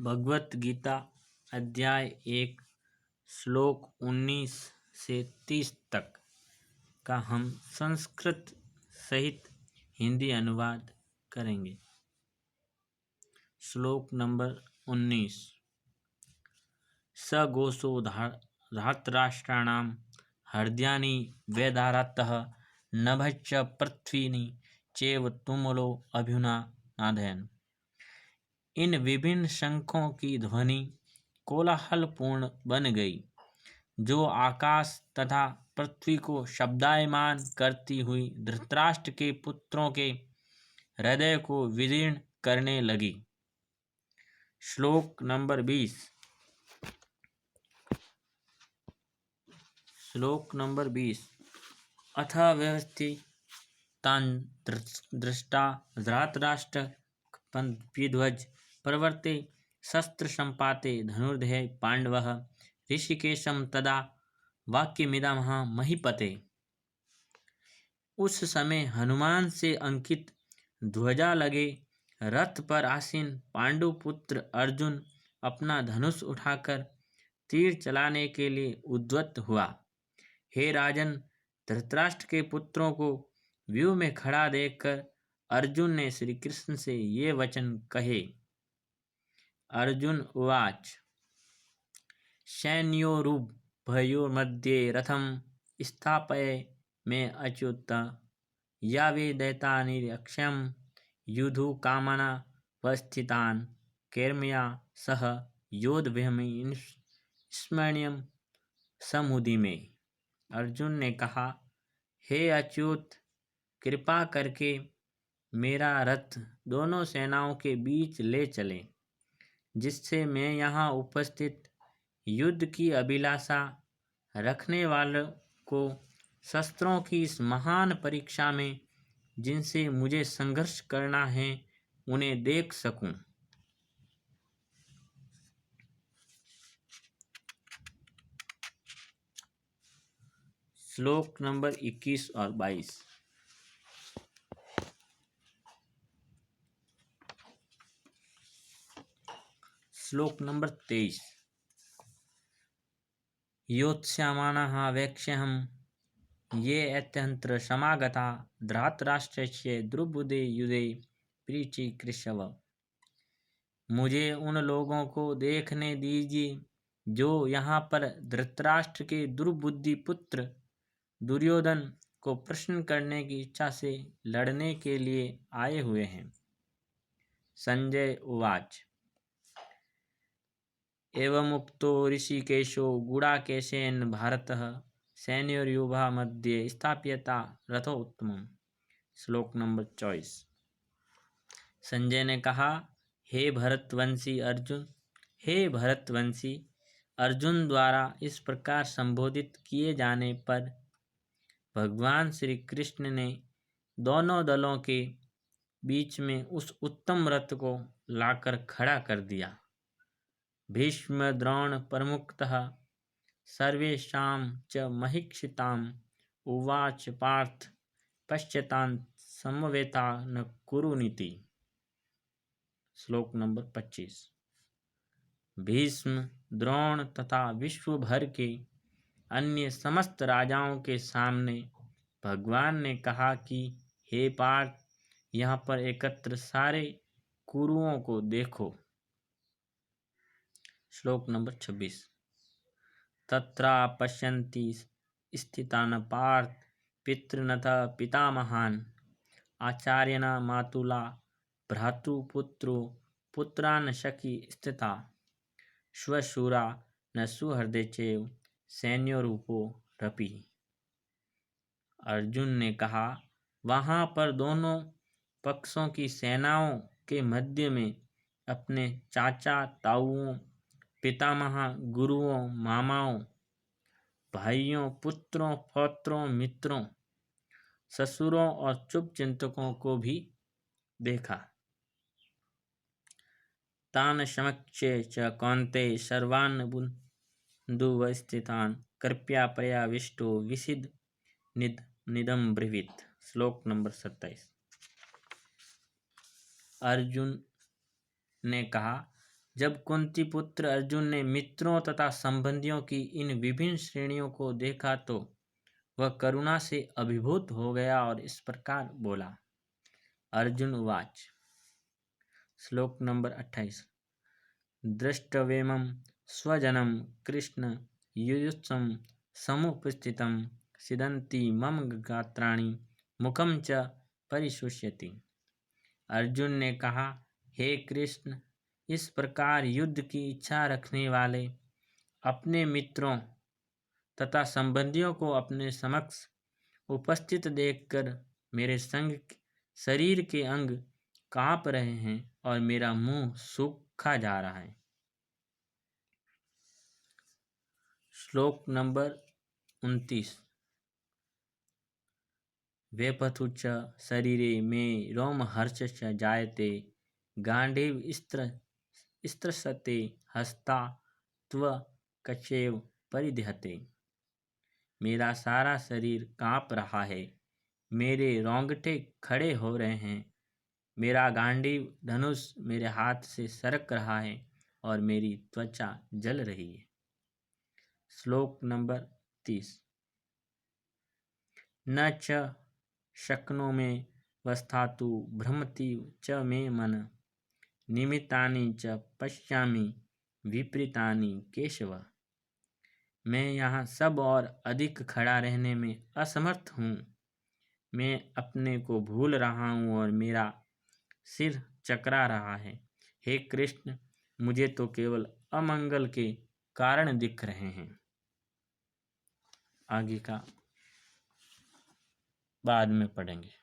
भगवत गीता अध्याय 1 श्लोक 19 से 30 तक का हम संस्कृत सहित हिंदी अनुवाद करेंगे। श्लोक नंबर 19। स गोसो धार्तराष्ट्राणां हृदयानि वेदारतः नभश्च पृथ्वीनि चैव तुमुलो अभ्युना नादयन्। इन विभिन्न शंखों की ध्वनि कोलाहलपूर्ण बन गई, जो आकाश तथा पृथ्वी को शब्दायमान करती हुई धृतराष्ट्र के पुत्रों के हृदय को विदीर्ण करने लगी। श्लोक नंबर 20। श्लोक नंबर 20। अथ व्यवस्थितान् दृष्टा धृतराष्ट्र कपिध्वज प्रवर्ते शस्त्र संपाते धनुर्धरे पांडवः ऋषिकेशं तदा वाक्यमिदमः महीपते। उस समय हनुमान से अंकित ध्वजा लगे रथ पर आसीन पांडुपुत्र अर्जुन अपना धनुष उठाकर तीर चलाने के लिए उद्यत हुआ। हे राजन, धृतराष्ट्र के पुत्रों को व्यूह में खड़ा देखकर अर्जुन ने श्री कृष्ण से ये वचन कहे। अर्जुन उवाच सैन्योरुभयोर्मध्ये रथं स्थापय मे अच्युत यावे दैतानिरक्षं युधुकामनावस्थितान् कैर्मया सह योद्धव्यमिति स्मरणीयं समुदीमे। अर्जुन ने कहा, हे अच्युत, कृपा करके मेरा रथ दोनों सेनाओं के बीच ले चले, जिससे मैं यहाँ उपस्थित युद्ध की अभिलाषा रखने वालों को शस्त्रों की इस महान परीक्षा में जिनसे मुझे संघर्ष करना है उन्हें देख सकूं। श्लोक नंबर 21 और 22। श्लोक नंबर 23। योत्स्यमानः वैक्ष्यहं ये अत्यंत्र समागता धृतराष्ट्रस्य दुर्बुद्धे युधे प्रीचिकृष्व। मुझे उन लोगों को देखने दीजिए जो यहाँ पर धृतराष्ट्र के दुर्बुद्धि पुत्र दुर्योधन को प्रश्न करने की इच्छा से लड़ने के लिए आए हुए हैं। संजय उवाच एवमुक्तो ऋषिकेशो गुडाकेशेन भारतः सैन्योर्युभा मध्ये स्थाप्यता रथोत्तमम्। श्लोक नंबर 24। संजय ने कहा, हे भरतवंशी अर्जुन द्वारा इस प्रकार संबोधित किए जाने पर भगवान श्री कृष्ण ने दोनों दलों के बीच में उस उत्तम रथ को लाकर खड़ा कर दिया। भीष्म द्रोण प्रमुखतः सर्वेषां च महीक्षिताम् उवाच पार्थ पश्यतान् समवेता न कुरुनीति। श्लोक नंबर 25। भीष्म द्रोण तथा विश्व भर के अन्य समस्त राजाओं के सामने भगवान ने कहा कि हे पार्थ, यहाँ पर एकत्र सारे कुरुओं को देखो। श्लोक नंबर 26। तत्रा पश्यन्ति स्थितान् पार्थ पितॄनथ पितामहान् आचार्यान् मातुला भ्रातृपुत्रो पुत्रान् सखी स्थिता श्वशूरा न सुहृदे चैव सैन्योरूपो रपि। अर्जुन ने कहा, वहां पर दोनों पक्षों की सेनाओं के मध्य में अपने चाचा ताऊओं, पितामह, गुरुओं, मामाओं, भाइयों, पुत्रों, पौत्रों, मित्रों, ससुरों और शुभचिंतकों को भी देखा। तान् समक्षे च कौन्तेय सर्वान् बन्धुवस्थितान् कृपया पर्याविष्टो विसिद निदं ब्रवीत। श्लोक नंबर 27। अर्जुन ने कहा, जब कुंती पुत्र अर्जुन ने मित्रों तथा संबंधियों की इन विभिन्न श्रेणियों को देखा तो वह करुणा से अभिभूत हो गया और इस प्रकार बोला। अर्जुन उवाच। श्लोक नंबर 28। दृष्टवेमं स्वजनं कृष्ण युयुत्सं समुपस्थितं सिदन्ति मम गात्राणि मुखं च परिशुष्यति। अर्जुन ने कहा, हे कृष्ण, इस प्रकार युद्ध की इच्छा रखने वाले अपने मित्रों तथा संबंधियों को अपने समक्ष उपस्थित देखकर मेरे संग शरीर के अंग कांप रहे हैं और मेरा मुंह सूखा जा रहा है। श्लोक नंबर 29। वेपथु च शरीरे मे रोमहर्ष च जायते गांडीव स्त्रसते हस्ता त्वकचैव परिदहते। मेरा सारा शरीर कांप रहा है, मेरे रोंगटे खड़े हो रहे हैं, मेरा गांडीव धनुष मेरे हाथ से सरक रहा है और मेरी त्वचा जल रही है। श्लोक नंबर 30। न च शक्नोमि वस्थातु भ्रमति च मे मन निमित्तानि च पश्यामि विपरीतानि केशव। मैं यहाँ सब और अधिक खड़ा रहने में असमर्थ हूँ। मैं अपने को भूल रहा हूँ और मेरा सिर चकरा रहा है। हे कृष्ण, मुझे तो केवल अमंगल के कारण दिख रहे हैं। आगे का बाद में पढ़ेंगे।